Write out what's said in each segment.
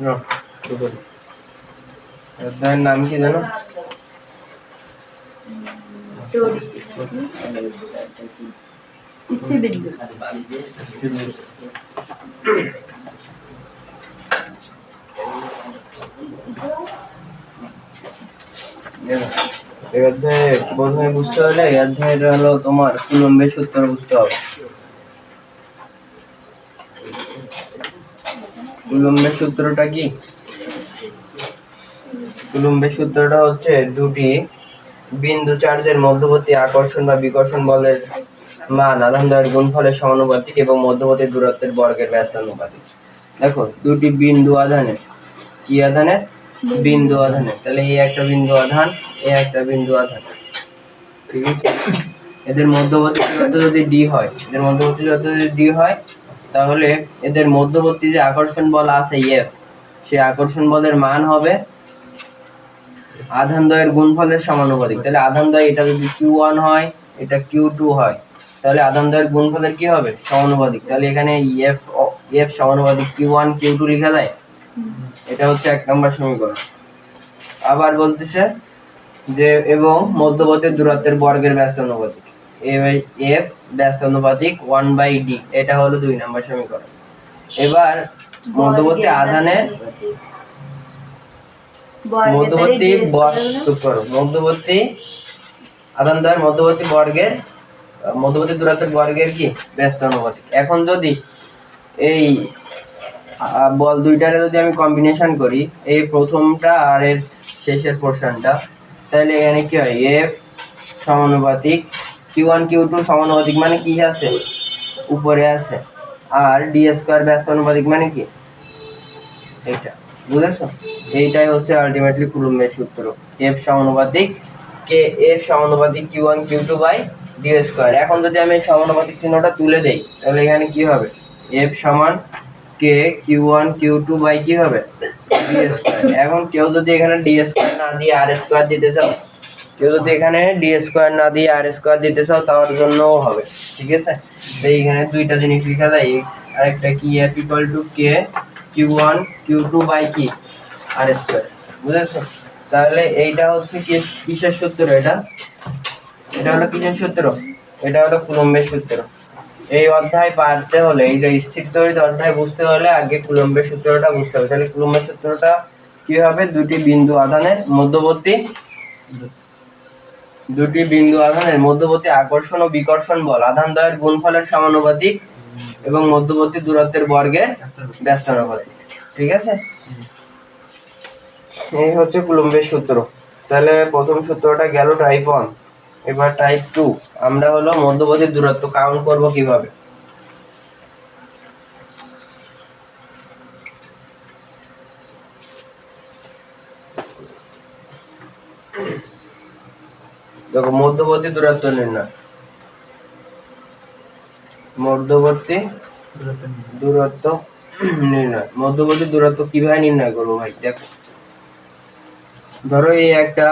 না দুপুরে অধ্যায়ের নাম কি জানো? স্থিরবিন্দু। এই অধ্যায়ে প্রথমে বুঝতে হলে এই অধ্যায়টা হলো তোমার কুলম্বের সূত্র বুঝতে হবে। কুলম্বের সূত্রটা কি? কুলম্বের সূত্রটা হচ্ছে দুটি বিন্দু চার্জের মধ্যবর্তী আকর্ষণ বা বিকর্ষণ বলের মান আধানদ্বয়ের গুণফলের সমানুপাতিক এবং মধ্যবর্তী দূরত্বের বর্গের ব্যস্তানুপাতিক। দেখো দুটি বিন্দু আধানের কি আধানের? বিন্দু আধানের। তাহলে এই একটা বিন্দু আধান, এই একটা বিন্দু আধান, ঠিক আছে? এদের মধ্যবর্তী দূরত্ব যদি ডি হয়, এদের মধ্যবর্তী দূরত্ব যদি ডি হয়, তাহলে এদের মধ্যবর্তী যে আকর্ষণ বল আছে এফ, সেই আকর্ষণ বলের মান হবে আধানদ্বয়ের গুণফলের সমানুপাতিক। তাহলে আধানদ্বয় এটা যদি Q1 হয়, এটা Q2 হয়, তাহলে আধানদ্বয়ের গুণফলের কি হবে? সমানুপাতিক। তাহলে এখানে এফ সমানুপাতিক Q1 Q2 লেখা যায়। এটা হচ্ছে 1 নম্বর সমীকরণ। আবার বলতেছে যে এবং মধ্যবর্তী দূরত্বের বর্গের ব্যস্তানুপাতিক, এফ ব্যস্তানুপাতিক 1/d, এটা হলো 2 নম্বর সমীকরণ। এবার মধ্যবর্তী আধানের মধ্যবর্তী আধানদ্বয়ের মধ্যবর্তী দূরত্বের বর্গের কি? ব্যস্তানুপাতিক। এখন যদি এই বল দুইটারে যদি আমি কম্বিনেশন করি, এই প্রথমটা আর এর শেষের পোরশনটা, তাহলে এখানে কি হয়? এফ সমানুপাতিক Q1 Q2 সমানুপাতিক মানে কি আছে? উপরে আছে। আর ডি স্কয়ার ব্যস্তানুপাতিক মানে কি? এটা বুঝেছো? এইটাই হচ্ছে আলটিমেটলি কুলম্বের সূত্র। এফ সমানুপাতিক Q1 Q2 by D square. এখন যদি আমি সমানুপাতিক চিহ্নটা তুলে দেই, তাহলে এখানে কি হবে? এফ সমান কে Q1 Q2 বাই কি হবে? D square. এখন কেউ যদি এখানে ডি স্কয়ার না দিয়ে আর স্কয়ার দিতে চাও, তার জন্যও হবে, ঠিক আছে? তো এইখানে দুইটা জিনিস লেখা যায়, আরেকটা কি F equal to K Q1 Q2 by কি আর স্কয়ার, বুঝেছো? তাহলে এইটা হচ্ছে কিসের সূত্র? এটা হলো কিসের সূত্র? এটা হলো কুলম্বের সূত্র। এই অধ্যায় পারতে হলে, এই যে স্থির তড়িৎ অধ্যায় বুঝতে হলে আগে কুলম্বের সূত্রটা বুঝতে হবে। তাহলে কুলম্বের সূত্রটা কি হবে? দুটি বিন্দু আধানের মধ্যবর্তী আকর্ষণ ও বিকর্ষণ বল আধানদ্বয়ের গুণফলের সমানুপাতিক এবং মধ্যবর্তী দূরত্বের বর্গের ব্যস্তানুপাতিক, ঠিক আছে? এই হচ্ছে কুলম্বের সূত্র। তাহলে প্রথম সূত্রটা গেল টাইপ 1। এবার টাইপ 2 আমরা হলো মধ্যবর্তী দূরত্ব কাউন্ট করব কিভাবে। দেখো মধ্যবর্তী দূরত্ব নির্ণয়, মধ্যবর্তী দূরত্ব কিভাবে নির্ণয় করবো ভাই? দেখো ধরো এই একটা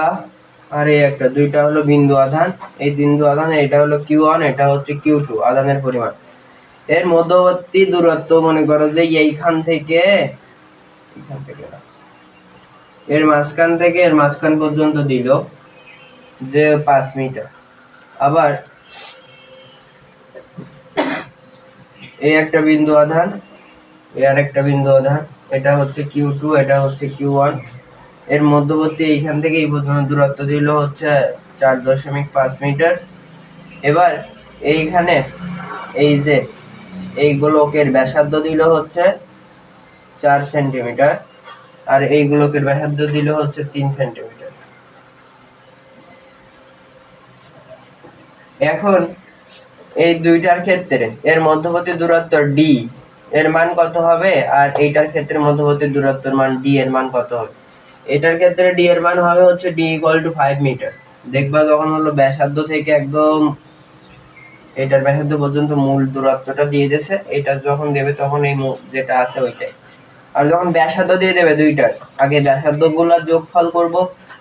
আর এই একটা, দুইটা হলো বিন্দু আধান। এই বিন্দু আধান, এটা হলো Q1, এটা হচ্ছে Q2 আধানের পরিমাণ। এর মধ্যবর্তী দূরত্ব মনে করো যে এইখান থেকে এর মাঝখান পর্যন্ত দিল যে 5 মিটার। আবার এই একটা বিন্দু আধান, এই আরেকটা বিন্দু আধান, এটা হচ্ছে Q2, এটা হচ্ছে Q1। এর মধ্যবর্তী এইখান থেকে এই পর্যন্ত দূরত্ব দিল হচ্ছে 4.5 মিটার। এবার এইখানে এই যে এই গোলকের ব্যাসার্ধ দিল হচ্ছে 4 সেন্টিমিটার, আর এই গোলকের ব্যাসার্ধ দিল হচ্ছে 3 সেন্টিমিটার। এখন এই দুইটার ক্ষেত্রে এর মধ্যবর্তী দূরত্ব d এর মান কত হবে, আর এইটার ক্ষেত্রে মধ্যবর্তী দূরত্বের মান d এর মান কত হবে? এটার ক্ষেত্রে d এর মান হবে হচ্ছে d = 5 মিটার। দেখবা যখন হলো ব্যাসার্ধ থেকে একদম এটার ব্যাসার্ধ পর্যন্ত মূল দূরত্বটা দিয়ে দিয়েছে, এটা যখন দেবে তখন এই যেটা আছে ওইটাই। আর যখন ব্যাসার্ধ দিয়ে দেবে দুইটার, আগে ব্যাসার্ধগুলো যোগফল করব,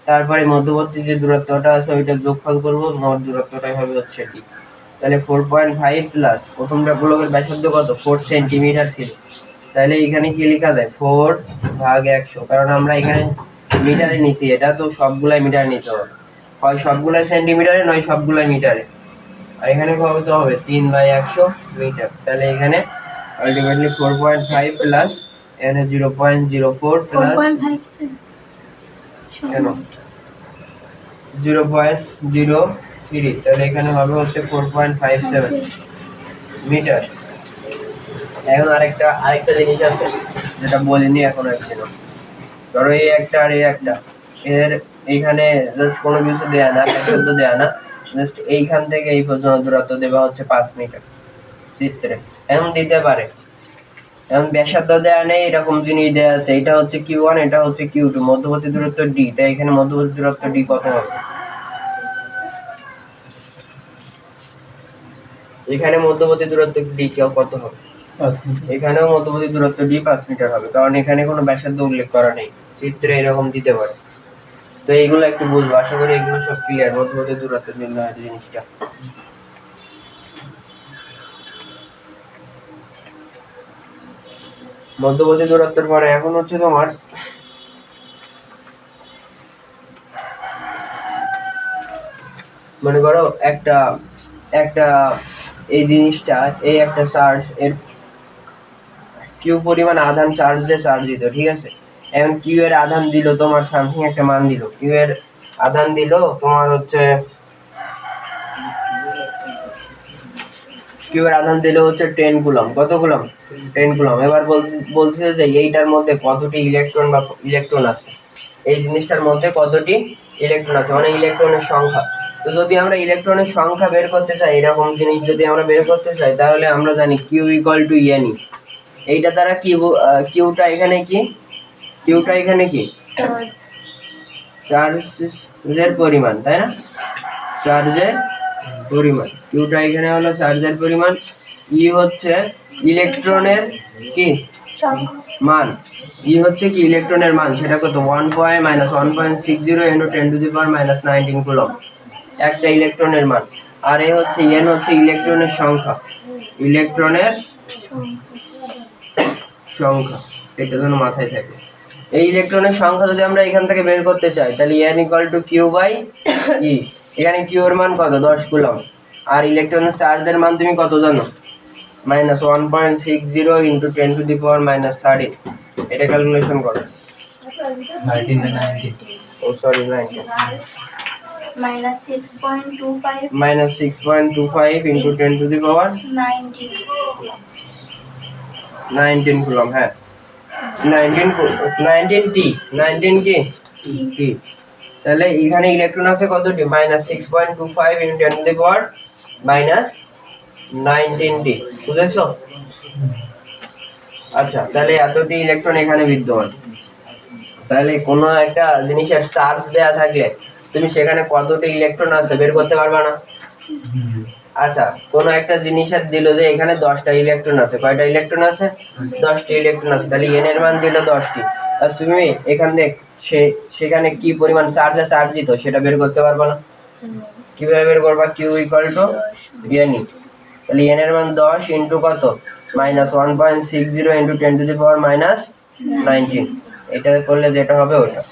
তারপরে মধ্যবর্তী যে দূরত্বটা আছে ওইটা যোগফল করব, মোট দূরত্বটাই হবে হচ্ছে d। তাহলে 4.5 প্লাস প্রথমটা গোলকের ব্যাসার্ধ কত? 4 সেন্টিমিটার ছিল, তাহলে এখানে কি লেখা যায় 4/100, কারণ আমরা এখানে মিটারে নিছি, এটা তো সবগুলাই মিটার নিতে হবে, হয় সবগুলাই সেন্টিমিটারে নয় সবগুলাই মিটারে। আর এখানে কত হবে 3/100 মিটার। তাহলে এখানে আলটিমেটলি 4.5 প্লাস এখানে 0.04 প্লাস 0.03, তাহলে এখানে হবে হচ্ছে 4.57 মিটার। এখন আরেকটা জিনিস আছে যেটা বলিনি এখনো একদিন। ধরো এই একটা আর এই একটা, এর এইখানে জাস্ট কোনো কিছু দেয়া না, ব্যাসার্ধ দেয়া না, জাস্ট এইখান থেকে এই পর্যন্ত দূরত্ব দেওয়া হচ্ছে 5 মিটার চিত্রে। এমন দিতে পারে, এখন ব্যাসার্ধ দেয়া নেই, এরকম জিনিস দেয়া আছে, এটা হচ্ছে Q1, এটা হচ্ছে Q2, মধ্যবর্তী দূরত্ব D, তাই এখানে মধ্যবর্তী দূরত্ব D কত হবে? এখানে মধ্যবর্তী দূরত্ব D কত হবে? এখানেও মধ্যবর্তী দূরত্ব D 5 মিটার হবে, কারণ এখানে কোনো ব্যাসার্ধ উল্লেখ করা নেই, চিত্রে এরকম দিতে পারে। তো এইগুলো একটু বুঝবো, আশা করি এগুলো সব ক্লিয়ার, মধ্যবর্তী দূরত্ব নির্ণয়ের জিনিসটা। মধ্যবর্তী দূরত্বের পরে এখন হচ্ছে তোমার মনে করো একটা এই জিনিসটা, এই একটা চার্জ, এর কিউ পরিমাণ আধান চার্জ দিয়ে চার্জ দিত, ঠিক আছে। এখন কিউ এর আধান দিল তোমার সামথিং একটা মান দিল, কিউ এর আধান দিল তোমার হচ্ছে কিউ এর আধান দিল হচ্ছে 10 কুলম। কত কুলম? 10 কুলম। এবার বলছে যে এইটার মধ্যে কতটি ইলেকট্রন আছে, এই জিনিসটার মধ্যে কতটি ইলেকট্রন আছে, মানে ইলেকট্রনের সংখ্যা। তো যদি আমরা ইলেকট্রনের সংখ্যা বের করতে চাই, এরকম জিনিস যদি আমরা বের করতে চাই, তাহলে আমরা জানি কিউ ইকুয়াল টু এনই। এইটা দ্বারা কিউটা এখানে কি, কিউটা এখানে কি চার্জের পরিমাণ, তাই না? চার্জের পরিমাণ, কিউটা এখানে হলো চার্জের পরিমাণ, ই হচ্ছে ইলেকট্রনের কি মান, ই হচ্ছে কি ইলেকট্রনের মান, সেটা কত 1.60 × 10⁻⁹ কুলম একটা ইলেকট্রনের মান। আর এ হচ্ছে এন হচ্ছে ইলেকট্রনের সংখ্যা, ইলেকট্রনের সংখ্যা, এটা যেন মাথায় থাকে। এই ইলেকট্রনের সংখ্যা যদি আমরা এখান থেকে বের করতে চাই, তাহলে n = q/e। এখানে q এর মান কত 10 কুলম, আর ইলেকট্রনের চার্জের মান তুমি কত জানো? -1.60 × 10⁻⁻13। এটা ক্যালকুলেশন করো। 19 ও সরি 19 -6.25 × 10⁻19 কুলম। হ্যাঁ 19 কি? তাহলে এখানে ইলেকট্রন আছে কতটি? -6.25 × 10⁻⁻19 বুঝেছো? আচ্ছা, তাহলে এতটি ইলেকট্রন এখানে বিদ্যমান। তাহলে কোনো একটা জিনিসের চার্জ দেয়া থাকলে তুমি সেখানে কতটি ইলেকট্রন আছে বের করতে পারবে না? আচ্ছা, কোনো একটা জিনিসের দিল যে এখানে 10টা ইলেকট্রন আছে, কয়টা ইলেকট্রন আছে? 10টি ইলেকট্রন আছে, তাহলে এন এর মান দিল 10টি, আর তুমি এখান থেকে সেখানে কি পরিমাণ চার্জ দিত সেটা বের করতে পারবে না। কিভাবে বের করবা? Q equal to NE. তাহলে এন এর মান 10 ইন্টু কত? -1.60 × 10⁻⁻19। এটা করলে যেটা হবে ওটা।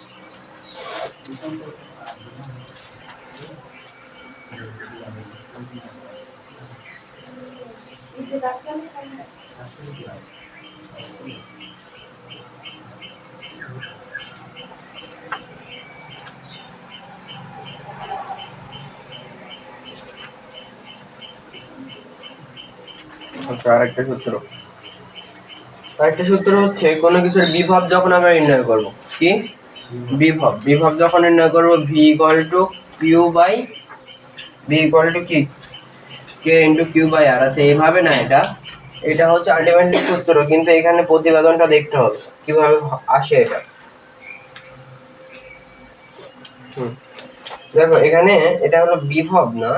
আরেকটা সূত্র হচ্ছে কোনো কিছুর বিভব যখন আমরা নির্ণয় করব, কি বিভব যখন নির্ণয় করব, v = কি k × q/r আছে, এইভাবে না, এটা হচ্ছে আলটিমেটলি সূত্র, কিন্তু এখানে প্রতিবেদনটা দেখতে হবে কিভাবে আসে এটা। দেখো এখানে এটা হলো বিভব না,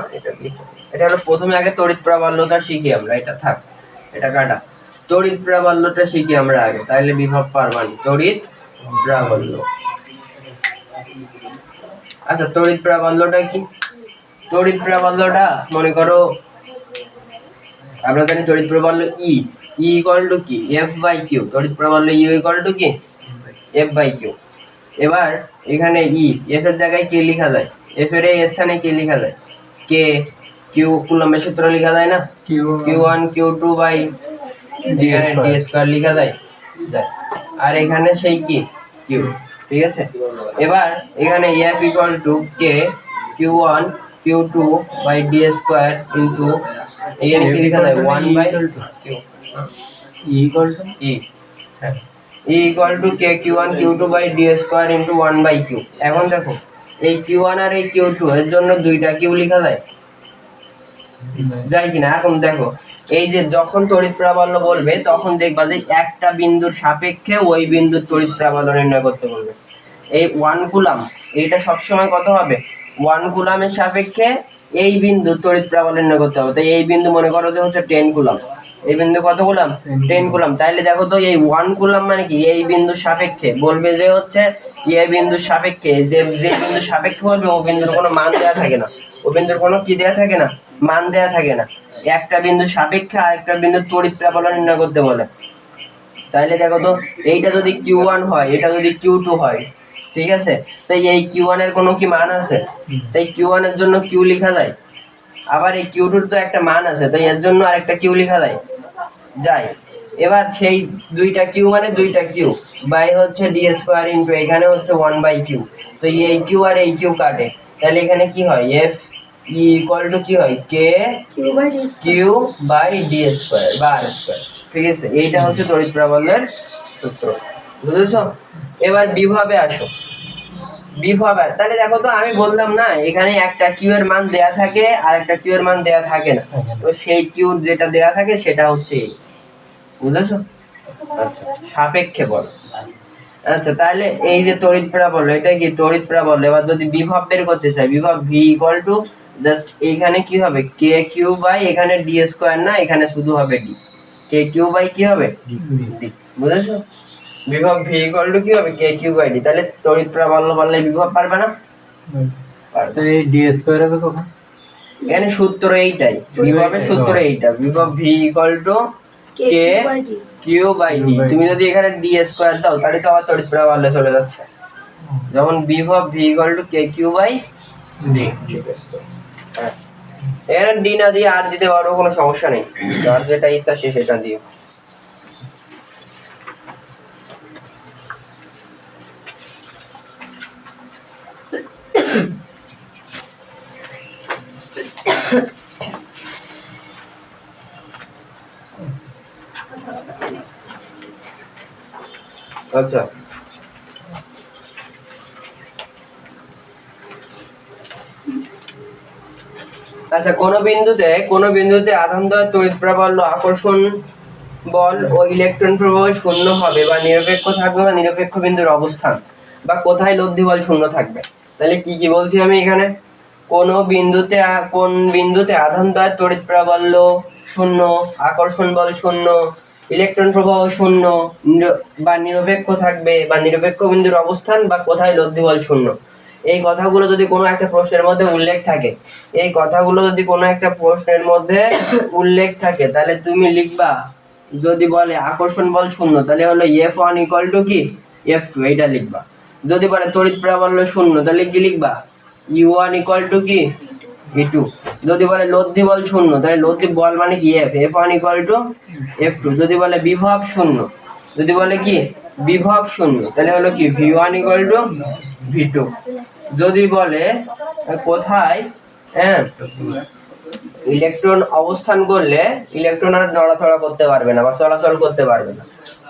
এটা হলো প্রথমে আগে তড়িৎ প্রাবল্যতা শিখি আমরা, এটা থাক, এটা কাটা, তড়িৎ প্রাবল্যটা শিখি আমরা আগে, তাহলে বিভব পারবানি। তড়িৎ প্রাবল্য, আচ্ছা তড়িৎ প্রাবল্যটা কি? তড়িৎ প্রাবল্যটা মনে করো আমরা জানি তড়িৎ প্রাবল্য ই, ই ইকুয়াল টু কি এফ বাই কিউ, তড়িৎ প্রাবল্য ইউ ইকুয়াল টু কি এফ বাই কিউ। এবার এখানে এফ এর জায়গায় কে লেখা যায়, এফ এর এই স্থানে কে লেখা যায়, কে কিউ কুলম্বের সূত্র লেখা যায় না, Q1 Q2 by D square লেখা যায়। আর এখানে সেই কি কিউ, ঠিক আছে। এবার এখানে F equal to K Q1 Q2 by D square into এখানে কি লেখা যায় 1 by Q equal to K Q1 Q2 by D square into 1 by Q. এখন দেখো এই Q1 আর এই Q2 এর জন্য দুইটা কিউ লেখা যায় যায় কিনা। এখন দেখো এই যে যখন তড়িৎ প্রাবল্য বলবে তখন দেখবা যে একটা বিন্দুর সাপেক্ষে ওই বিন্দুর তড়িৎ প্রাবল্য নির্ণয় করতে বলবে। এই 1 কুলাম এইটা সবসময় কত হবে, 1 কুলামের সাপেক্ষে এই বিন্দু তড়িৎ প্রাবল্য নির্ণয় করতে হবে। তাই এই বিন্দু মনে করো যে হচ্ছে 10 কুলাম, এই বিন্দু কত কুলাম 10 কুলাম। তাইলে দেখো তো এই 1 কুলাম মানে কি, এই বিন্দুর সাপেক্ষে বলবে যে হচ্ছে এই বিন্দুর সাপেক্ষে যে যে বিন্দুর সাপেক্ষে বলবে ও বিন্দুর কোনো মান দেওয়া থাকে না, ও বিন্দুর কোনো কি দেওয়া থাকে না, মান দেওয়া থাকে না। একটা বিন্দুর সাপেক্ষে আরেকটা বিন্দুর তড়িৎ প্রাবল্য নির্ণয় করতে বলে। তাইলে দেখো তো এইটা যদি Q1 হয় এটা যদি Q2 হয়, ঠিক আছে, তাই এই Q1 এর কোনো কি মান আছে, তাই Q1 এর জন্য Q লেখা যায়। আবার এই Q2 এর তো একটা মান আছে, তাই এর জন্য আরেকটা Q লেখা যায় যায়। এবার সেই দুইটা Q মানে দুইটা Q বাই হচ্ছে ডি স্কয়ার ইনটু এখানে হচ্ছে 1 বাই কিউ। তো এই Q আর এই Q কাটে, তাহলে এখানে কি হয় এফ ইকুয়াল টু কি হয় কে কিউ বাই ডি স্কয়ার বা আর স্কয়ার, ঠিক আছে। এইটা হচ্ছে তড়িৎ প্রাবল্যের সূত্র, বুঝেছো। এবার বিভবে আসো, বিভবে তাহলে দেখো তো আমি বললাম না এখানে একটা কিউ এর মান দেয়া থাকে আর একটা কিউ এর মান দেয়া থাকে না, তো সেই কিউ যেটা দেয়া থাকে সেটা হচ্ছে এই, বুঝেছো। আচ্ছা সাপেক্ষে বল, আচ্ছা তাহলে এই যে তড়িৎ প্রাবল্য এটা কি তড়িৎ প্রাবল্য। এবার যদি বিভব বের করতে চাই, বিভব ভি ইকুয়াল টু জাস্ট এইখানে কি হবে কে কিউ বাই এখানে ডি স্কয়ার, না এখানে শুধু হবে ডি, কে কিউ বাই কি হবে ডি, বুঝেছো। বিভব ভি ইকুয়াল টু কি হবে কে কিউ বাই ডি। তাহলে তড়িৎ প্রাবল্য বললে বিভব পারবে না, তো এই ডি স্কয়ার হবে কখন, এখানে সূত্র এইটাই, বিভবের সূত্র এইটা, বিভব V equal to K Q by D. তুমি যদি এখানে ডি স্কয়ার দাও তাহলে তো আবার তড়িৎ প্রাবল্য চলে যাচ্ছে, যখন বিভব V equal to K Q by D, ঠিক আছে। তো হ্যাঁ এখানে ডি না দিয়ে আর দিতে পারো, কোনো সমস্যা নেই, যার যেটা ইচ্ছা সে সেটা দিও। আচ্ছা আচ্ছা কোন বিন্দুতে আধান দ্বয় তড়িৎ প্রাবল্য আকর্ষণ বল ও ইলেকট্রন প্রবাহ শূন্য হবে বা নিরপেক্ষ থাকবে, বা নিরপেক্ষ বিন্দুর অবস্থান বা কোথায় লব্ধি বল শূন্য থাকবে। তাহলে কি কি বলছি আমি এখানে, কোন বিন্দুতে আধান দ্বয় তড়িৎ প্রাবল্য শূন্য, আকর্ষণ বল শূন্য, ইলেকট্রন প্রবাহ শূন্য বা নিরপেক্ষ থাকবে, বা নিরপেক্ষ বিন্দুর অবস্থান বা কোথায় লব্ধি বল শূন্য। এই কথাগুলো যদি কোনো একটা প্রশ্নের মধ্যে উল্লেখ থাকে, এই কথাগুলো যদি কোনো একটা প্রশ্নের মধ্যে উল্লেখ থাকে তাহলে তুমি লিখবা, যদি বলে আকর্ষণ বল শূন্য তাহলে হলো F1 ইকুয়াল টু কি F2 এইটা লিখবা। যদি বলে তড়িৎ প্রাবল্য শূন্য তাহলে কি লিখবা U1 ইকুয়াল টু কি V2। যদি বলে লব্ধি বল শূন্য তাহলে লব্ধি বল মানে কি F1 ইকুয়াল টু F2। যদি বলে বিভব শূন্য, যদি বলে কি বিভব শূন্য তাহলে হলো কি V1 ইকুয়াল টু V2। যদি বলে কোথায় ইলেকট্রন অবস্থান করলে ইলেকট্রন আর নড়াচড়া করতে পারবে না বা চলাচল করতে পারবে না,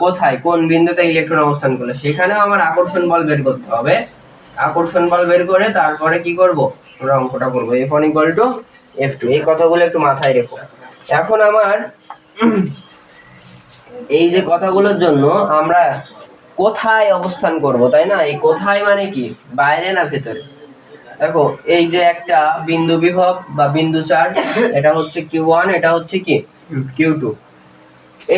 কোথায় কোন বিন্দুতে ইলেকট্রন অবস্থান করলে, সেখানেও আমার আকর্ষণ বল বের করতে হবে। আকর্ষণ বল বের করে তারপরে কি করব আমরা অঙ্কটা করব F1 ইকুয়াল টু F2। এই কথাগুলো একটু মাথায় রেখো। এখন আমার এই যে কথাগুলোর জন্য আমরা কোথায় অবস্থান করব, তাই না, এই কোথায় মানে কি বাইরে না ভেতরে। দেখো এই যে একটা বিন্দু বিভব বা বিন্দু চার্জ, এটা হচ্ছে Q1 এটা হচ্ছে কি Q2।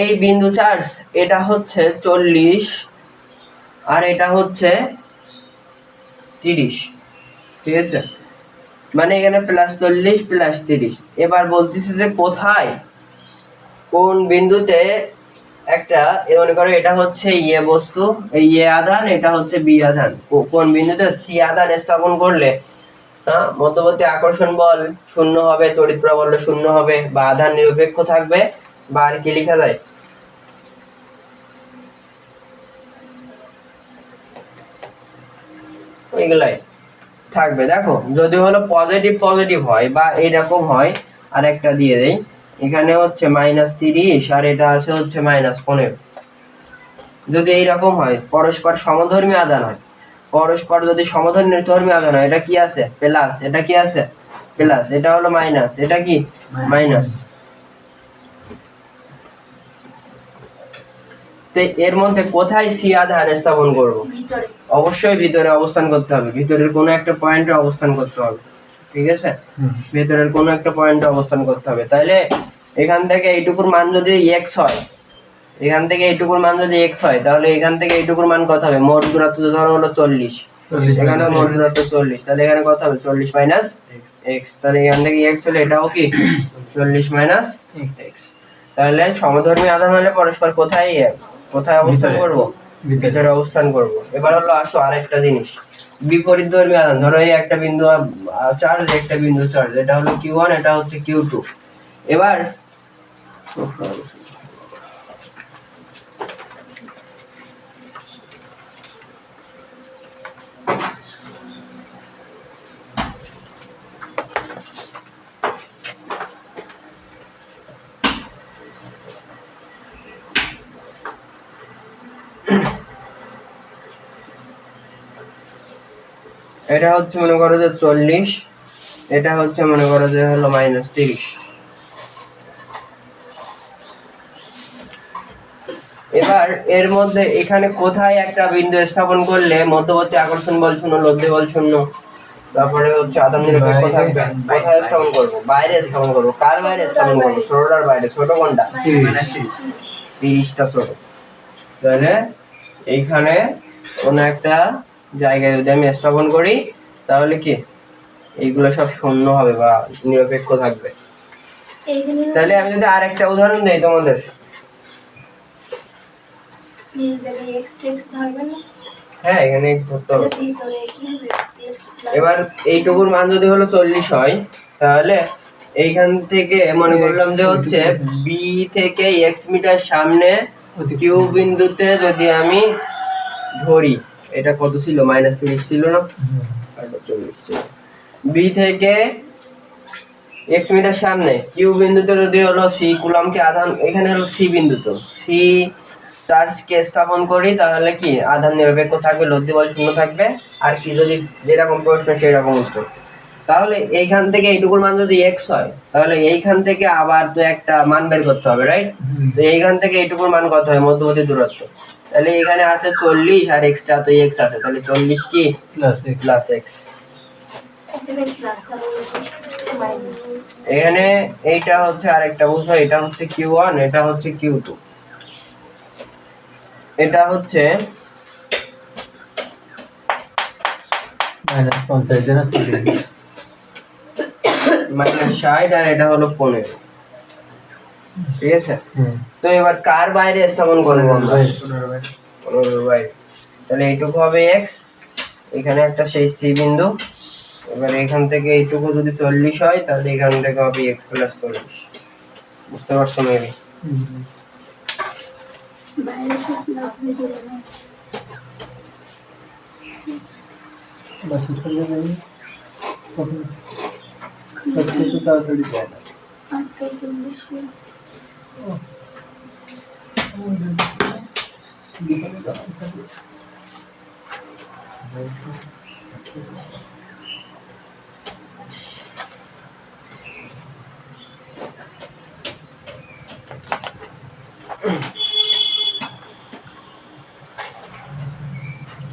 এই বিন্দু চার্জ এটা হচ্ছে 40 আর এটা হচ্ছে 30, ঠিক আছে, মানে এখানে +40 +30। এবার বলতেছে যে কোথায় কোন বিন্দুতে একটা মনে করো এটা হচ্ছে ইয়ে বস্তু, এই ইয়ে আধান, এটা হচ্ছে বি আধান। কোন বিন্দুতে সি আধান স্থাপন করলে মধ্যবর্তী আকর্ষণ বল শূন্য হবে, তড়িৎ প্রবাহ শূন্য হবে, বা আধান নিরপেক্ষ থাকবে, বা আর কি লেখা যায়, ওইগুলাই থাকবে। দেখো যদি হলো পজিটিভ পজিটিভ হয় বা এইরকম হয়, আর একটা দিয়ে দেই, এখানে হচ্ছে -30 আর এটা আছে হচ্ছে -15। যদি এইরকম হয়, পরস্পর সমধর্মী আধান হয়, পরস্পর যদি সমধর্মী আধান হয়, এটা কি আছে প্লাস, এটা কি আছে প্লাস, এটা হলো মাইনাস, এটা কি মাইনাস। তো এর মধ্যে কোথায় সি আধান স্থাপন করব? অবশ্যই ভিতরে অবস্থান করতে হবে, ভিতরের কোনো একটা পয়েন্টে অবস্থান করতে হবে, ঠিক আছে? ভিতরের কোনো একটা পয়েন্টে অবস্থান করতে হবে। তাইলে এখান থেকে এইটুকুর মান যদি এক্স হয়, এখান থেকে এইটুকুর মান যদি এক্স হয়, তাহলে এখান থেকে এইটুকুর মান কত হবে? মোট দূরত্ব ধরো হলো 40, এখানে মোট দূরত্ব 40, তাহলে এখানে কত হবে? 40 মাইনাস এক্স। তাহলে এখান থেকে এক্স হলে এটাও কি 40 মাইনাস এক্স। তাহলে সমধর্মী আধান হলে পরস্পর কোথায় অবস্থান করব? ভিতরে অবস্থান করব। এবার হলো আসো আরেকটা জিনিস, বিপরীত ধর্মী আধান। ধরো এই একটা বিন্দু চার্জ, একটা বিন্দু চার্জ, এটা হলো Q1, এটা হচ্ছে Q2। এবার এটা হচ্ছে মনে করো যে 40, এটা হচ্ছে মনে করো যে হলো -30। এবার এর মধ্যে এখানে কোথায় একটা বিন্দু স্থাপন করলে মধ্যবর্তী আকর্ষণ বল শূন্য, লব্ধি বল শূন্য, তারপরে হচ্ছে আধান নিরপেক্ষ থাকবে? কোথায় স্থাপন করব? বাইরে স্থাপন করব। কার বাইরে স্থাপন করব? ষোলোটার বাইরে। ছোট কোনটা? 30টা ছোট। তাহলে এইখানে কোন একটা জায়গায় যদি আমি স্থাপন করি, তাহলে কি এইগুলো সব শূন্য হবে বা নিরপেক্ষ থাকবে। তাহলে আমি যদি আরেকটা উদাহরণ দেই তোমাদের, হ্যাঁ এখানে ধরতে হবে। এবার এইটুকুর মান যদি হলো 40 হয়, তাহলে এইখান থেকে মনে করলাম যে হচ্ছে বি থেকে এক্স মিটার সামনে কিউ বিন্দুতে যদি আমি ধরি, এটা কত ছিল? -30 ছিল না? বি থেকে এক্স মিটার সামনে কিউ বিন্দুতে যদি হলো সি কুলম্বকে আধান, এখানে হলো সি বিন্দুতে সি চার্জকে স্থাপন করি, তাহলে কি আধান নিরপেক্ষ থাকবে, লব্ধি বল শূন্য থাকবে, আর কি যদি যেরকম প্রশ্ন সেরকম উত্তর। তাহলে এইখান থেকে এইটুকুর মান যদি এক্স হয়, তাহলে এইখান থেকে আবার তো একটা মান বের করতে হবে, রাইট? তো এইখান থেকে এইটুকুর মান কত হয়? মধ্যবর্তী দূরত্ব। তাহলে এখানে আছে 40 আর এক্সট্রা তো এক্স আছে, তাহলে 40 কি প্লাস এক্স। এখানে এইটা হচ্ছে আরেকটা বুঝো, এটা হচ্ছে Q1, এটা হচ্ছে Q2, এটা হচ্ছে -60 আর এটা হলো 15, ঠিক আছে? তো এবার কার বাইরে স্থাপন করবো আমরা? 15 বাইরে। তাহলে এইটুকু হবে এক্স, এখানে একটা সেই সি বিন্দু। এবার এখান থেকে এইটুকু যদি 40 হয়, তাহলে এখান থেকে হবে এক্স প্লাস 40। বুঝতে পারছো মেবি? তাড়াতাড়ি যায় না।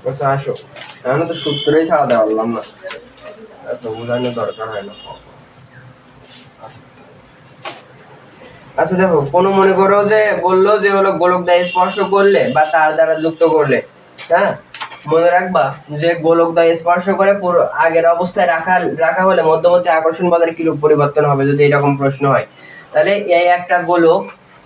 আচ্ছা আসো, এখন তো সূত্রই ছাড়া দেওয়া পারলাম না, এত বোঝানোর দরকার হয় না। আচ্ছা দেখো, কোনো মনে করো যে বললো যে হলো গোলক দ্বারা স্পর্শ করলে বা তার দ্বারা যুক্ত করলে, হ্যাঁ মনে রাখবা যে গোলক দ্বারা স্পর্শ করে পুরো আগের অবস্থায় রাখা হলে মধ্যবর্তী আকর্ষণ বলের কিরূপ পরিবর্তন হবে, যদি এরকম প্রশ্ন হয়। তাহলে এই একটা গোলক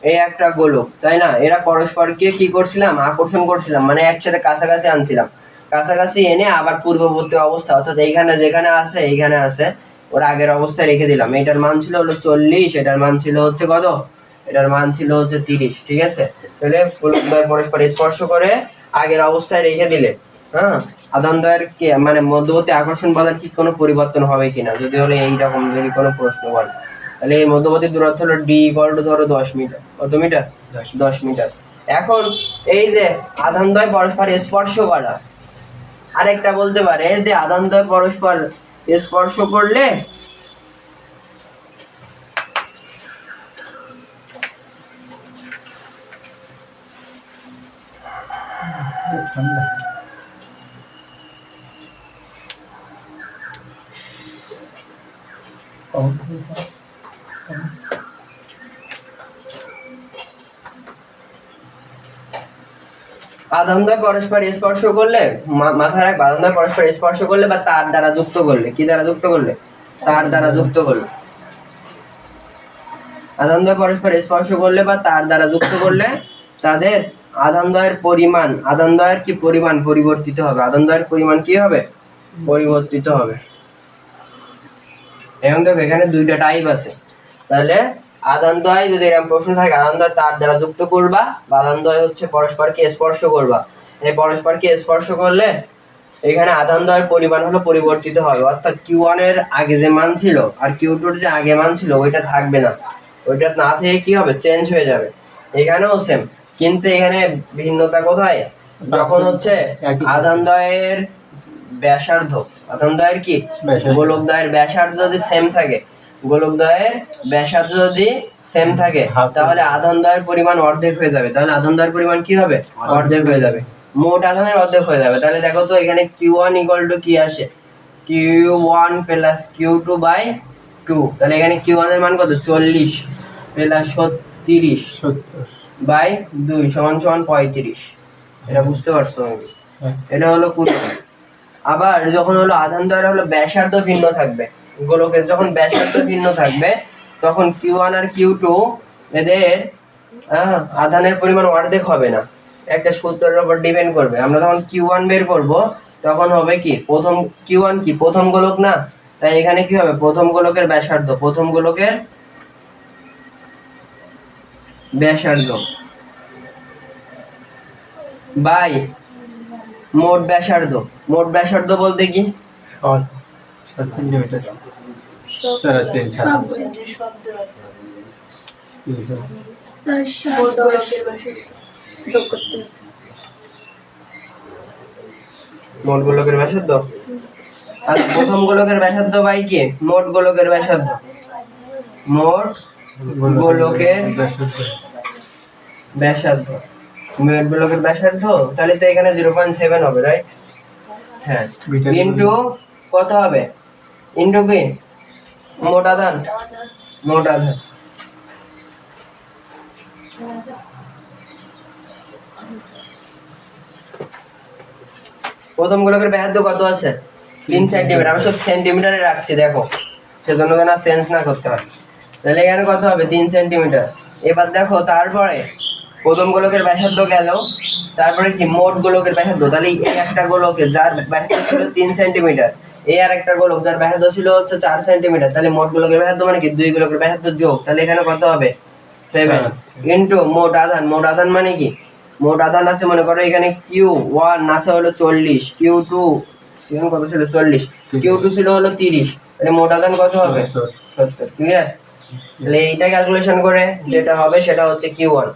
এই একটা গোলক, তাই না? এরা পরস্পরকে কি করছিলাম, আকর্ষণ করছিলাম, মানে একসাথে কাছাকাছি আনছিলাম, কাছাকাছি এনে আবার পূর্ববর্তী অবস্থা অর্থাৎ এইখানে যেখানে আছে এইখানে আছে ওর আগের অবস্থায় রেখে দিলাম। এটার মান ছিল হলো 40, এটার মান ছিল হচ্ছে কত, এটার মান ছিল হচ্ছে 30, ঠিক আছে? তাহলে গোলকদ্বয় পরস্পর স্পর্শ করে আগের অবস্থায় রেখে দিলে, হ্যাঁ, আধানদ্বয়ের কি মানে মধ্যবর্তী আকর্ষণ বলের কি কোনো পরিবর্তন হবে কিনা, যদি হলো এইরকম যদি কোনো প্রশ্ন বলে, তাহলে এই মধ্যবর্তী দূরত্ব হলো ডি ইকুয়াল টু ধরো 10 মিটার। কত মিটার? 10 মিটার। এখন এই যে আধানদ্বয় পরস্পর স্পর্শ করা, আরেকটা বলতে পারে যে আধানদ্বয় পরস্পর স্পর্শ করলে ঠান্ডা। আধানদ্বয় পরস্পর স্পর্শ করলে মাথায় রাখবে, আধানদ্বয় পরস্পর স্পর্শ করলে বা তার দ্বারা যুক্ত করলে, কি দ্বারা যুক্ত করলে, তার দ্বারা যুক্ত করলে, আধানদ্বয় পরস্পর স্পর্শ করলে বা তার দ্বারা যুক্ত করলে তাদের আধানদ্বয়ের পরিমাণ, আধানদ্বয়ের কি পরিমাণ পরিবর্তিত হবে, আধানদ্বয়ের পরিমাণ কি হবে, পরিবর্তিত হবে। এখন দেখো এখানে দুইটা টাইপ আছে, তাহলে আধানদ্বয় যদি এরকম প্রশ্ন থাকে, আধানদ্বয় তার দ্বারা যুক্ত করবা বা আধানদ্বয় হচ্ছে পরস্পরকে স্পর্শ করবা, এই পরস্পরকে স্পর্শ করলে এখানে আধানদ্বয়ের পরিমাণ হলো পরিবর্তিত হবে, অর্থাৎ Q1 এর আগে যে মান ছিল আর Q2 এর যে আগে মান ছিল ওইটা থাকবে না, ওইটা না থেকে কি হবে, চেঞ্জ হয়ে যাবে। এখানেও সেম, কিন্তু এখানে ভিন্নতা কোথায়, যখন হচ্ছে আধানদ্বয়ের ব্যাসার্ধ, আধানদ্বয়ের কি গোলকদ্বয়ের ব্যাসার্ধ যদি সেম থাকে, গোলকদ্বয়ের ব্যাসার্ধ যদি সেম থাকে তাহলে আধানদ্বয়ের পরিমাণ অর্ধেক হয়ে যাবে, তাহলে আধানদ্বয়ের পরিমাণ কি হবে, অর্ধেক হয়ে যাবে, মোট আধানের অর্ধেক হয়ে যাবে। তাহলে দেখো তো এখানে Q1 ইকুয়াল টু কি আসে, Q1 প্লাস Q2 বাই 2, তাহলে এখানে Q1 এর মান কত, 40 প্লাস 30 বাই 2 সমান সমান 35। এটা বুঝতে পারছো নাকি? এটা হলো কুলম্ব। আবার যখন হলো আধানদ্বয়ের হলো ব্যাসার্ধ ভিন্ন থাকবে, গোলকের যখন ব্যাসার্ধ ভিন্ন থাকবে তখন Q1 আর Q2 এদের আধানের পরিমাণ অর্ধেক হবে না, একটা সূত্রের উপর ডিপেন্ড করবে। আমরা যখন Q1 বের করব তখন হবে কি, প্রথম Q1 কি প্রথম গোলক না, তাই এখানে কি হবে, প্রথম গোলকের ব্যাসার্ধ, প্রথম গোলকের ব্যাসার্ধ বাই মোট ব্যাসার্ধ, মোট ব্যাসার্ধ বলতে কি, 7 সেন্টিমিটার, 4 মোট গোলকের ব্যাসার্ধ আর প্রথম গোলকের ব্যাসার্ধ বাই কি, মোট গোলকের ব্যাসার্ধ, মোট গোলকের ব্যাসার্ধ, মোট গোলকের ব্যাসার্ধ, তাহলে তো এখানে 0.7 হবে, রাইট? হ্যাঁ, ইনটু কত হবে, ইনটু কি, মোট আধান, মোট আধান। প্রথম গোলকের ব্যাসার্ধ কত আছে, 3 সেন্টিমিটার, আমি সব সেন্টিমিটারে রাখছি দেখো, সেজন্য যেন চেঞ্জ না করতে হয়। তাহলে এখানে কত হবে, 3 সেন্টিমিটার। এবার দেখো তারপরে প্রথম গোলকের ব্যাসার্ধ গেল, তারপরে কি মোট গোলকের ব্যাসার্ধ, তাহলে এই একটা গোলকের যার ব্যাসার্ধ ছিল 3 সেন্টিমিটার, এই আর একটা গোলক যার ব্যাসার্ধ ছিল হচ্ছে 4 সেন্টিমিটার, তাহলে মোট গোলকের ব্যাসার্ধ মানে কি, দুই গোলকের ব্যাসার্ধ যোগ, তাহলে এখানে কত হবে, 7 ইনটু মোট আধান, মোট আধান মানে কি, মোট আধান আছে মনে করো এখানে Q1 আছে হলো 40, Q2 কত ছিল 40, Q2 ছিল হলো 30, তাহলে মোট আধান কত হবে, 70। ক্লিয়ার? তাহলে এইটা ক্যালকুলেশন করে যেটা হবে সেটা হচ্ছে Q1।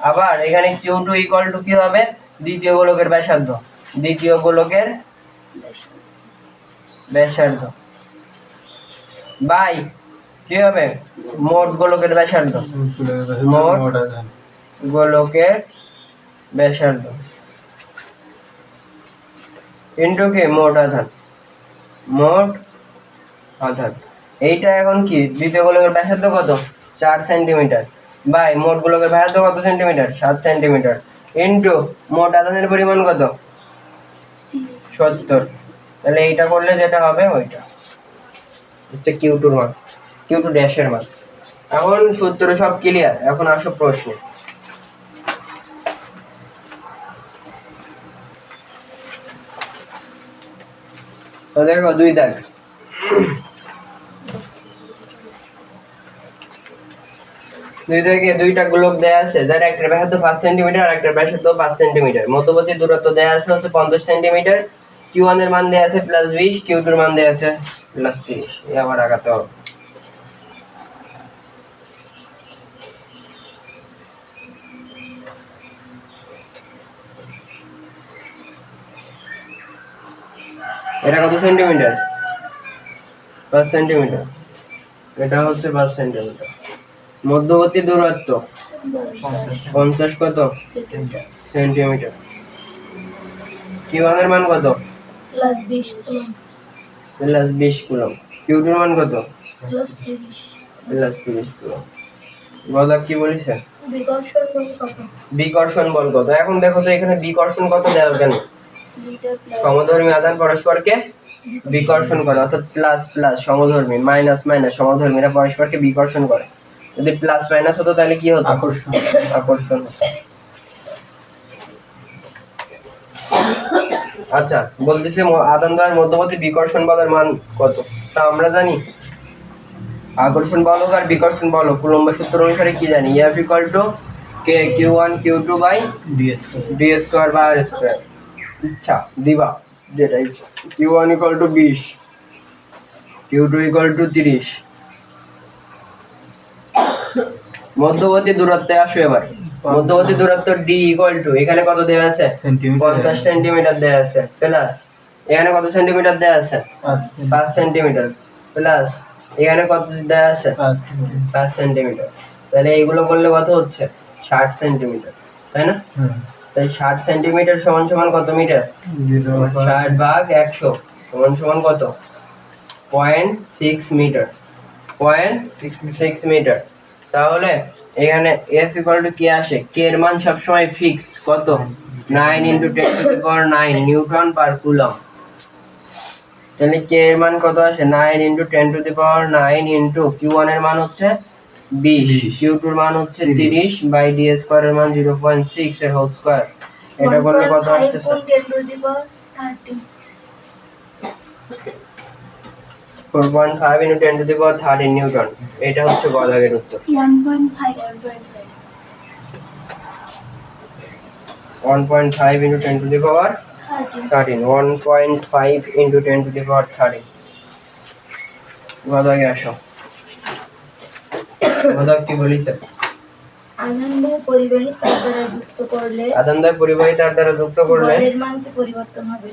আবার এখানে Q2 ইকুয়াল টু কি হবে, দ্বিতীয় গোলকের ব্যাসার্ধ, দ্বিতীয় গোলকের ব্যাসার্ধ বাই কি হবে, মোট গোলকের ব্যাসার্ধ, মোট গোলকের ব্যাসার্ধ ইনটু কি, মোট আধান, মোট আধান। এইটা এখন কি, দ্বিতীয় গোলকের ব্যাসার্ধ কত, 4 সেন্টিমিটার বাই মোট গোলকের ব্যাসার্ধ কত সেন্টিমিটার, 7 সেন্টিমিটার ইনটু মোট আধানের পরিমাণ কত, 70। তাহলে এইটা করলে যেটা হবে ওইটা হচ্ছে Q2 এর মান, Q2 ড্যাশের মান। এখন সূত্র সব ক্লিয়ার, এখন আসো প্রশ্নে। তো দেখো 2 দাগ, 2 দাগে 2টা গোলক দেয়া আছে, যার একটা ব্যাসার্ধ 5 সেন্টিমিটার আর একটা ব্যাসার্ধ 5 সেন্টিমিটার। মধ্যবর্তী দূরত্ব দেয়া আছে হচ্ছে 50 সেন্টিমিটার। Q1 এর মান দেয়া আছে +20, Q2 এর মান দেয়া আছে +30। এই আবার আগাতে হবে। এটা কত সেন্টিমিটার? 5 সেন্টিমিটার। এটা হচ্ছে 5 সেন্টিমিটার। মধ্যবর্তী দূরত্ব 50 কত সেন্টিমিটার। Q1 এর মান কত? +20 +20 কুলম্ব। Q2 এর মান কত? +30 +30 কুলম্ব। বলো কি বলেছে? বিকর্ষণ বল কত? বিকর্ষণ বল কত? এখন দেখো তো এখানে বিকর্ষণ কত দেওয়া কেন? লিটার প্লাস সমধর্মী আধান পরস্পরকে বিকর্ষণ করে, অর্থাৎ প্লাস প্লাস সমধর্মী, মাইনাস মাইনাস সমধর্মীরা পরস্পরকে বিকর্ষণ করে। যদি প্লাস মাইনাস হতো তাহলে কি হতো? আকর্ষণ। আকর্ষণ হতো। আচ্ছা, বলতেছে আধান দ্বয়ের মধ্যবর্তী বিকর্ষণ বলের মান কত? তা আমরা জানি আকর্ষণ বল হোক আর বিকর্ষণ বল হোক, কুলম্ব সূত্র অনুসারে কি জানি? F = K Q1 Q2 DS d square বা r স্কয়ার। ইচ্ছা দিবা যেটা ইচ্ছা। Q1 = 20, Q2 = 30। মধ্যবর্তী দূরত্বে আসো এবার। মধ্যবর্তী দূরত্ব d = এখানে কত দেয়া আছে? সেন্টিমিটার 50 সেন্টিমিটার দেয়া আছে, প্লাস এখানে কত সেন্টিমিটার দেয়া আছে? 5 সেন্টিমিটার, প্লাস এখানে কত দেয়া আছে? 5 সেন্টিমিটার। তাহলে এইগুলো করলে কত হচ্ছে? 60 সেন্টিমিটার, তাই না? তাই 60 সেন্টিমিটার সমান সমান কত মিটার? 60/100 সমান সমান কত? 0.6 মিটার। 0.6 মিটার। তাহলে এখানে F = কি আসে? K এর মান সবসময় ফিক্স, কত? 9 × 10⁹ নিউটন পার কুলম্ব। তাহলে K এর মান কত আসে? 9 × 10⁹ Q1 এর মান হচ্ছে 20, Q2 এর মান হচ্ছে 30/d² এর মান 0.6 এর হোল স্কয়ার। এটা করলে কত আসতেছে? 4.5 × 10⁻³ নিউটন। এটা হচ্ছে গ দাগের উত্তর। 1.5 1.5 × 10⁻13 1.5 × 10⁻13। গ দাগে আসো। গ দাগ কি বলিছে? আধানদ্বয় পরিবাহী তার দ্বারা যুক্ত করলে আধানদ্বয় পরিবাহী তার দ্বারা যুক্ত করলে বলের মান কি পরিবর্তন হবে?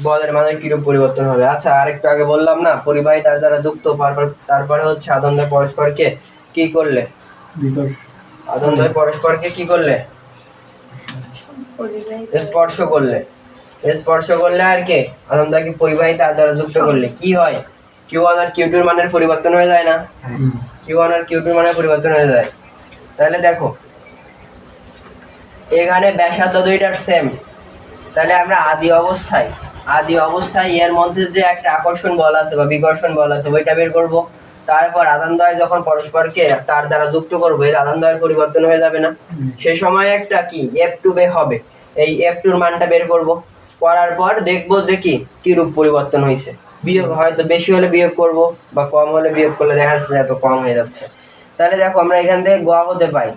বলের মানের কিরূপ পরিবর্তন হবে? আচ্ছা, আরেকটু আগে বললাম না, পরিবাহী তার দ্বারা যুক্ত, তারপরে হচ্ছে আধানদ্বয় পরস্পরকে কি করলে? আধানদ্বয় পরস্পরকে কি করলে? পরিবাহী স্পর্শ করলে। স্পর্শ করলে আর কে? আধানদ্বয়কে পরিবাহী তার দ্বারা যুক্ত করলে কি হয়? Q1 আর Q2 এর মানের পরিবর্তন হয়ে যায় না? Q1 আর Q2 এর মানের পরিবর্তন হয়ে যায়। তাহলে দেখো এখানে ব্যাসার্ধ দুইটার সেম, তাহলে আমরা আদি অবস্থায় এর মধ্যে যে একটা আকর্ষণ বল আছে বা বিকর্ষণ বল আছে ওইটা বের করব। তারপর আধানদ্বয় যখন পরস্পরকে তার দ্বারা যুক্ত করবো, এই আধানদ্বয়ের পরিবর্তন হয়ে যাবে না? সেই সময় একটা কি F2 হবে, এই F2 এর মানটা বের করব। করার পর দেখবো যে কি রূপ পরিবর্তন হয়েছে। বিয়োগ হয়তো বেশি হলে বিয়োগ করব, বা কম হলে বিয়োগ করলে দেখা যাচ্ছে এত কম হয়ে যাচ্ছে। তাহলে দেখো আমরা এখান থেকে গ হতে পাই।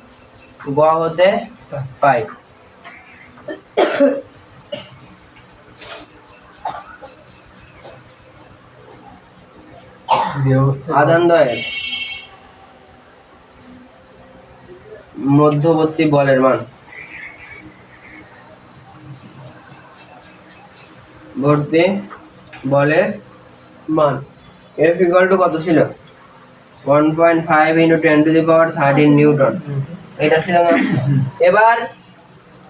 আধানদ্বয়ের মধ্যবর্তী বলের মান, F = কত ছিল? 1.5 × 10⁻13 নিউটন। এটা ছিল না? এবার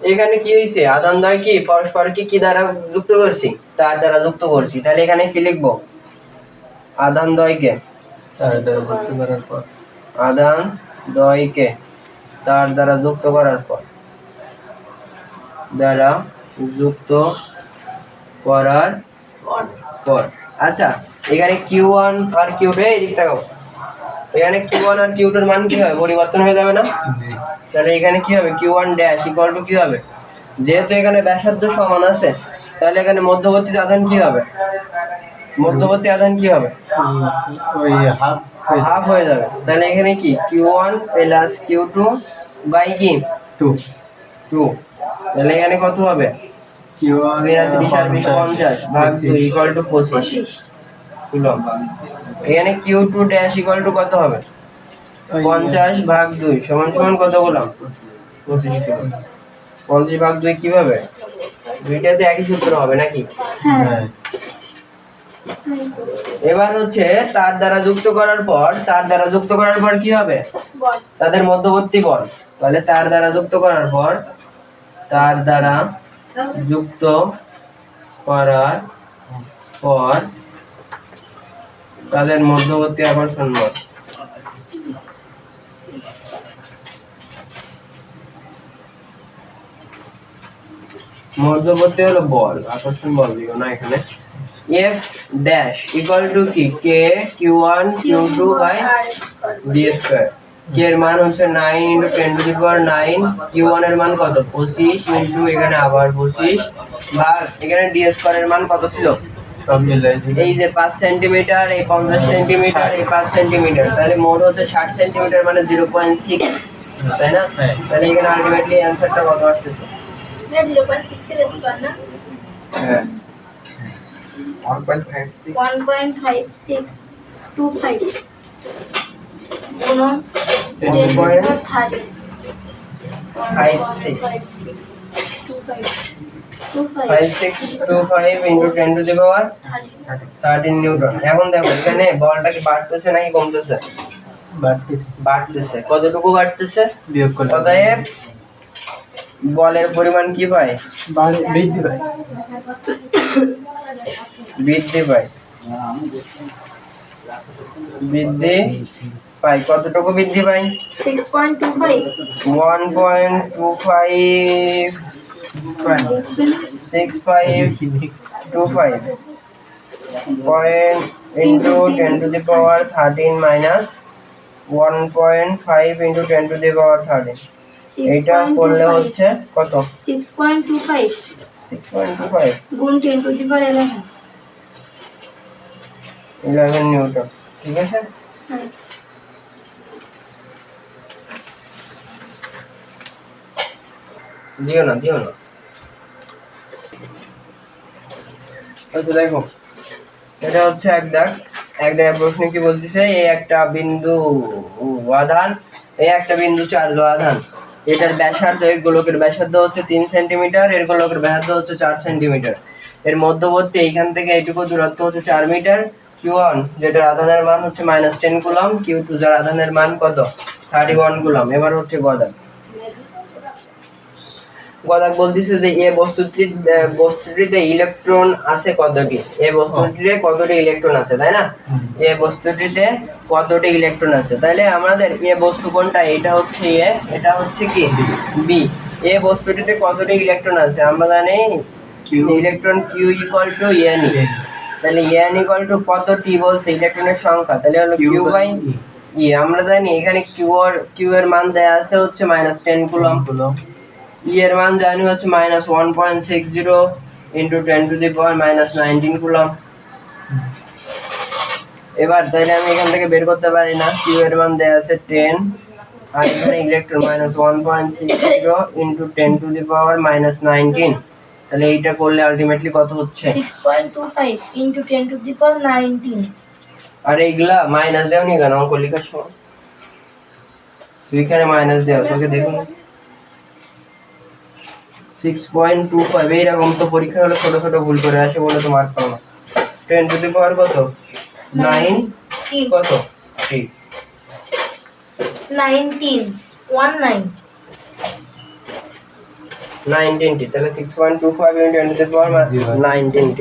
এখানে কি হয়েছে? আধানদ্বয় কি পরস্পরকে কি দ্বারা যুক্ত করছি? তার দ্বারা যুক্ত করছি। তাহলে এখানে কি লিখবো? আধানদ্বয়কে তার দ্বারা যুক্ত করার পর আচ্ছা, এখানে Q1 আর Q2 এই দিক তাকাও, এখানে Q1 আর Q2 এর মান কি হবে, পরিবর্তন হয়ে যাবে না? জি। তাহলে এখানে কি হবে, Q1 ড্যাশ ইকুয়াল টু কি হবে, যেহেতু এখানে ব্যাসার্ধ সমান আছে তাহলে এখানে মধ্যবর্তী আধান কি হবে, মধ্যবর্তী আধান কি হবে, ওই হাফ হাফ হয়ে যাবে। তাহলে এখানে কি Q1 প্লাস Q2 বাই কি 2 2, তাহলে এখানে কত হবে, 33 আর 20 50 ভাগ 2 ইকুয়াল টু 25 25 কুলম্ব। এখানে Q2 ড্যাশ ইকুয়াল টু কত হবে, 50 ভাগ 2 সমান সমান কত কুলম্ব, 25 কুলম্ব। 50 ভাগ 2 কিভাবে, দুইটাতে একই সূত্র হবে নাকি? হ্যাঁ এবার হচ্ছে তার দ্বারা যুক্ত করার পর কি হবে, বল তাদের মধ্যবর্তী বল। তাহলে তার দ্বারা যুক্ত করার পর তাদের মধ্যবর্তী আকর্ষণ বল। মধ্যবর্তী হলো বল, আকর্ষণ বল দিও না এখানে। F ড্যাশ ইকুয়াল টু কি, K Q1 Q2 by d square. K এর মান হচ্ছে 9 × 10⁹ Q1 এর মান কত, 25 ইনটু এখানে আবার 25 ভাগ এখানে d স্কয়ার এর মান কত ছিল, সব মিলাই দিলে এই যে 5 সেন্টিমিটার, এই 50 সেন্টিমিটার, এই 5 সেন্টিমিটার, তাহলে মোট হচ্ছে 60 সেন্টিমিটার মানে 0.6, তাই না? হ্যাঁ। তাহলে এখানে আলটিমেটলি অ্যানসারটা কত আসতেছে, এটা 0.6 এর স্কয়ার না, হ্যাঁ 1.5625 গুণন 10⁻30 5625 ইনটু 10⁻13 নিউটন। এখন দেখো এখানে বলটা কি বাড়তেছে নাকি কমতেছে, বাড়তেছে। কতটুকু বাড়তেছে, বিয়োগ করলে অতএব বলের পরিমাণ কি পায়, বৃদ্ধি পায়। বৃদ্ধি পায়, বৃদ্ধি পায়। কতটুকু বৃদ্ধি পায়, 6.25 1.25 6525 পয়েন্ট ইন্টু 10⁻13 মাইনাস 1.5 ইন্টু 10⁻13, এইটা করলে হচ্ছে কত, 6.25 6.25 গুণ 10⁻11 11 নিউটন। ঠিক আছে, হ্যাঁ। দিও না আচ্ছা দেখো, এটা হচ্ছে এক দাগ প্রশ্ন কি বলতেছে, এই একটা বিন্দু আধান, এই একটা বিন্দু চার্জ আধান, এটার ব্যাসার্ধ, এই গোলকের ব্যাসার্ধ হচ্ছে 3 সেন্টিমিটার, এর গোলকের ব্যাসার্ধ হচ্ছে 4 সেন্টিমিটার, এর মধ্যবর্তী এইখান থেকে এইটুকু দূরত্ব হচ্ছে 4 মিটার। Q1 যেটার আধানের মান হচ্ছে -10 কুলম্ব, Q2 যার আধানের মান কত 31 কুলম্ব। এবার হচ্ছে গদাক বলতেছে যে এ বস্তুটিতে ইলেকট্রন আছে কতটি, এ বস্তুটিতে কতটি ইলেকট্রন আছে, তাই না? এ বস্তুটিতে কতটি ইলেকট্রন আছে, তাহলে আমাদের এ বস্তু কোনটা, এটা হচ্ছে এ, এটা হচ্ছে কি বি। এ বস্তুটিতে কতটি ইলেকট্রন আছে, আমরা জানি electron Q equal to n, তাহলে n ইকুয়াল টু কতটি বলছে, ইলেকট্রনের সংখ্যা, তাহলে হলো Q বাই E। আমরা জানি এখানে Q এর মান দেয়া আছে হচ্ছে -10 কুলম্ব, E এর মান জানি হচ্ছে -1.60 ইনটু 10⁻−19 কুলম্ব। এবার তাহলে আমি এখান থেকে বের করতে পারি না, Q এর মান দেয়া আছে 10 আর এখানে ইলেকট্রন -1.60 ইনটু 10⁻−19, তাহলে এইটা করলে আলটিমেটলি কত হচ্ছে, 6.25 ইনটু 10⁻19 আর এইগুলা মাইনাস দেওনি কেন অঙ্ক লেখার সময়, দুইখানে মাইনাস দেওয়া, চোখে দেখুন 6.25 এইরকম তো পরীক্ষা হলে ছোট ছোট ভুল করে আসে বলে তো মার্ক পাও না। 10⁻, কত 9 কত 3 19 তাহলে 6.25 ইনটু 10⁻19।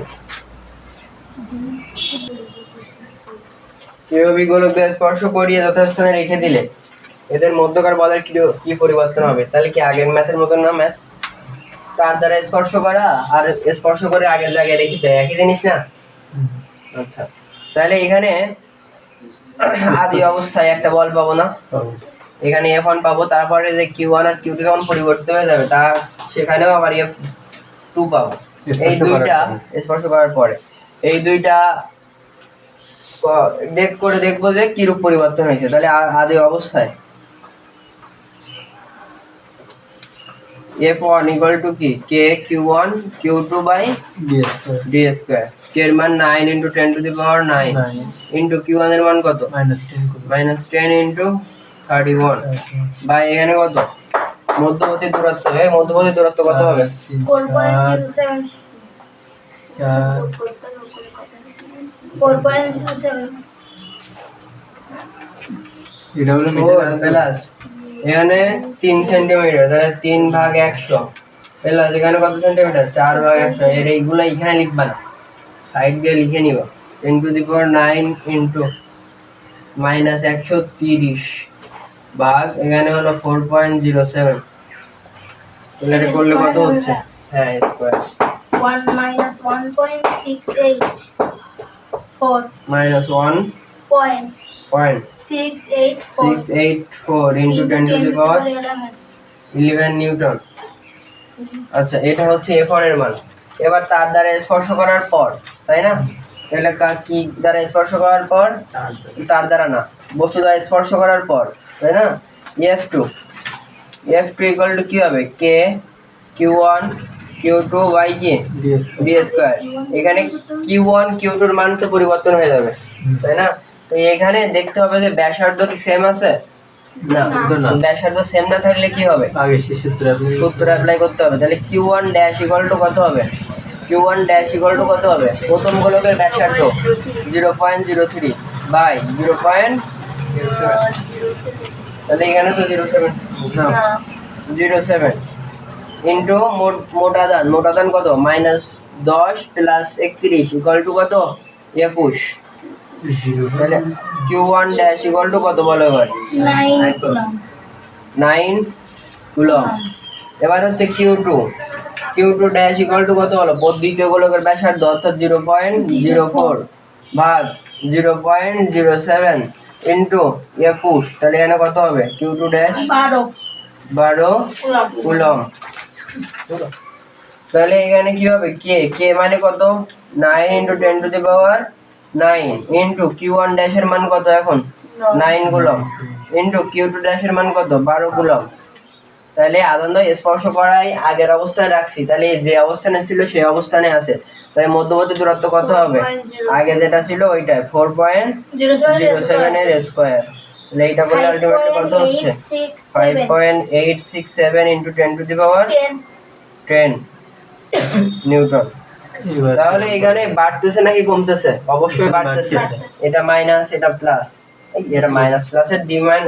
কেউবি গোলক স্পর্শ করিয়ে যথাস্থানে রেখে দিলে এদের মধ্যকার বলের কি পরিবর্তন হবে, তাহলে কি আগের ম্যাথের মতন না ম্যাথ, তার দ্বারা স্পর্শ করা আর স্পর্শ করে আগের জায়গায় রেখে দেয়, একই জিনিস না? আচ্ছা, তাহলে এখানে আদি অবস্থায় একটা বল পাবো না, এখানে F1 পাবো, তারপরে যে Q1 আর Q2 যখন পরিবর্তিত হয়ে যাবে তা সেখানেও আবার F2 পাবো। এই দুইটা স্পর্শ করার পরে এই দুইটা দেখবো যে কিরূপ পরিবর্তন হয়েছে। তাহলে আদি অবস্থায় F1 equal to কি K Q1 Q2 by D square, K এর মান 9 into 10 to the power 9 into Q1 এর মান কত -10 into 31 by এখানে কত মধ্যবর্তী দূরত্ব, এই মধ্যবর্তী দূরত্ব কত হবে 4.07 4.07 এটা হলো প্লাস এখানে 3 সেন্টিমিটার, তাহলে 3 ভাগ 100 প্লাস এখানে কত সেন্টিমিটার 4 ভাগ 100, এর এইগুলো এখানে লিখবা না, সাইড দিয়ে লিখে নিবা 10 to the power 9 into -130 ভাগ এখানে হলো 4.07, তাহলে এটা করলে কত হচ্ছে হ্যাঁ square 1 minus 1.684 1.684 into 10 to the power 11 Newton. আচ্ছা এটা হচ্ছে F1 এর মান। এবার তার দ্বারা স্পর্শ করার পর, তাই না, তাহলে কি দ্বারা স্পর্শ করার পর, তার দ্বারা না, বস্তু দ্বারা স্পর্শ করার পর, তাই না, F2 ইকুয়াল টু কি হবে K Q1 Q2 বাই কি D স্কয়ার। এখানে Q1 Q2 এর মান তো পরিবর্তন হয়ে যাবে, তাই না, তো এখানে দেখতে হবে যে ব্যাসার্ধ কি সেম আছে না, ব্যাসার্ধ সেম না থাকলে কি হবে আগে সেই সূত্র অ্যাপ্লাই করতে হবে। তাহলে Q1 ড্যাশ ইকুয়াল টু কত হবে, Q1 ড্যাশ ইকুয়াল টু কত হবে, প্রথম গোলকের ব্যাসার্ধ 0.03 বাই 0.07, তাহলে এখানে তো 0.07 ইন্টু মোট আদান কত -10 প্লাস 31 ইকুয়াল টু কত 21, তাহলে Q1 ড্যাশ ইকুয়াল টু কত বলো এবার 9 কুলম্ব। এবার হচ্ছে Q2 ড্যাশ ইকুয়াল টু কত হলো, দ্বিতীয় গোলকের ব্যাসার্ধ অর্থাৎ 0.04 ভাগ 0.07 ইন্টু 21, তাহলে এখানে কত হবে Q2 ড্যাশ 12 কুলম্ব। তাহলে এখানে কি হবে K মানে কত 9 into 10 to the power 9 into Q1 dash এর মান কত এখন 9 কুলম্ব into Q2 ড্যাশ এর মান কত 12 কুলম্ব। তাহলে আনন্দ স্পর্শ করাই আগের অবস্থায় রাখছি, তাহলে যে অবস্থানে ছিল সেই অবস্থানে আছে, তাই মধ্যবর্তী দূরত্ব কত হবে আগে যেটা ছিল ওইটাই 4.07 এর স্কয়ার, তাহলে এইটা করলে আলটিমেটলি কত হচ্ছে 5.867 into 10 to the power 10 Newton. তাহলে এখানে বাড়তেছে নাকি কমতেছে, অবশ্যই বাড়তেছে, এটা মাইনাস এটা প্লাস, এটা মাইনাস প্লাসের ডিপেন্ড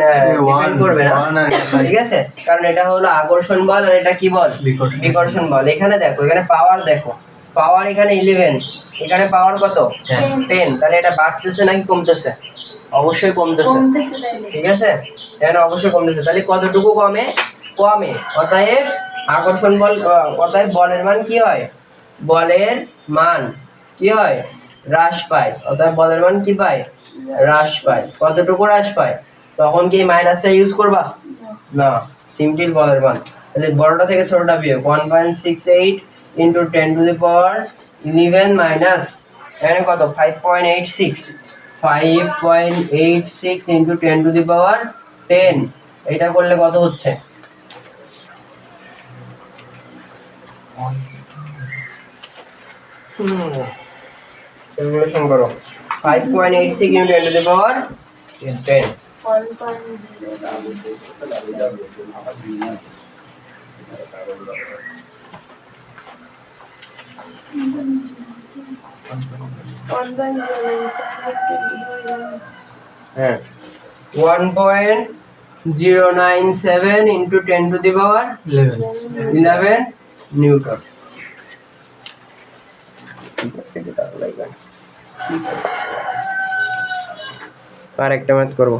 করবে না, ঠিক আছে, কারণ এটা হলো আকর্ষণ বল আর এটা কি বল বিকর্ষণ বল। এখানে দেখো এখানে পাওয়ার দেখো, পাওয়ার এখানে 11, এখানে পাওয়ার কত 10, তাহলে এটা বাড়তেছে নাকি কমতেছে, অবশ্যই কমতেছে, ঠিক আছে, এখানে অবশ্যই কমতেছে, তাহলে কতটুকু কমে অতএব আকর্ষণ বল, অতএব বলের মান কি হয়, বলের মান কি হয় হ্রাস পায়, অতএব বলের মান কি পায় হ্রাস পায়। কতটুকু হ্রাস পায়, তখন কি মাইনাসটা ইউজ করবা না, সিম্পল বলের মান, তাহলে বড়টা থেকে ছোটটা বিয়োগ 1.68 into 10 to the power 11 minus এখানে কত 5.86 into 10 to the power 10, এটা করলে কত হচ্ছে ক্যালকুলেশন করো 5.86 into 10 to the power 10 হ্যাঁ 1.097 into 10 to the power 11 newton. আর একটা ম্যাথ করবো।